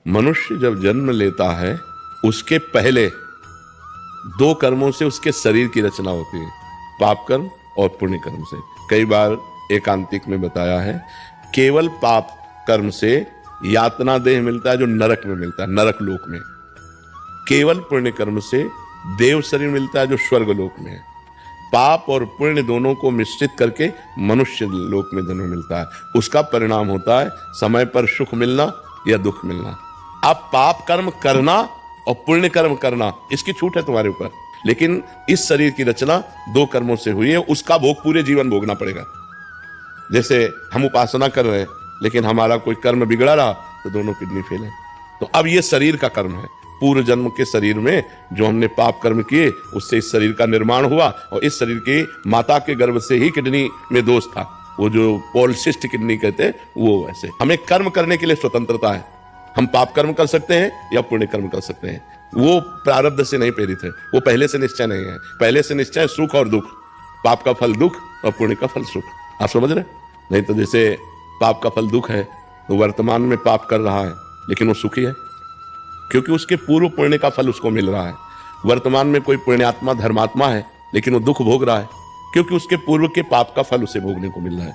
मनुष्य जब जन्म लेता है उसके पहले दो कर्मों से उसके शरीर की रचना होती है, पाप कर्म और पुण्य कर्म से। कई बार एकांतिक में बताया है, केवल पाप कर्म से यातना देह मिलता है जो नरक में मिलता है, नरक लोक में। केवल पुण्य कर्म से देव शरीर मिलता है जो स्वर्ग लोक में है। पाप और पुण्य दोनों को मिश्रित करके मनुष्य लोक में जन्म मिलता है। उसका परिणाम होता है समय पर सुख मिलना या दुख मिलना। अब पाप कर्म करना और पुण्य कर्म करना, इसकी छूट है तुम्हारे ऊपर, लेकिन इस शरीर की रचना दो कर्मों से हुई है, उसका भोग पूरे जीवन भोगना पड़ेगा। जैसे हम उपासना कर रहे हैं लेकिन हमारा कोई कर्म बिगड़ा रहा तो दोनों किडनी फेल है। तो अब ये शरीर का कर्म है, पूर्व जन्म के शरीर में जो हमने पाप कर्म किए उससे इस शरीर का निर्माण हुआ, और इस शरीर की माता के गर्भ से ही किडनी में दोष था, वो जो पॉलिसिस्ट किडनी कहते हैं वो। वैसे हमें कर्म करने के लिए स्वतंत्रता है, हम पाप कर्म कर सकते हैं या पुण्य कर्म कर सकते हैं। वो प्रारब्ध से नहीं प्रेरित है, वो पहले से निश्चय नहीं है। पहले से निश्चय सुख और दुख, पाप का फल दुख और पुण्य का फल सुख। आप समझ रहे? नहीं तो जैसे पाप का फल दुख है तो वर्तमान में पाप कर रहा है लेकिन वो सुखी है, क्योंकि उसके पूर्व पुण्य का फल उसको मिल रहा है। वर्तमान में कोई पुण्यात्मा धर्मात्मा है लेकिन वो दुख भोग रहा है, क्योंकि उसके पूर्व के पाप का फल उसे भोगने को मिल रहा है।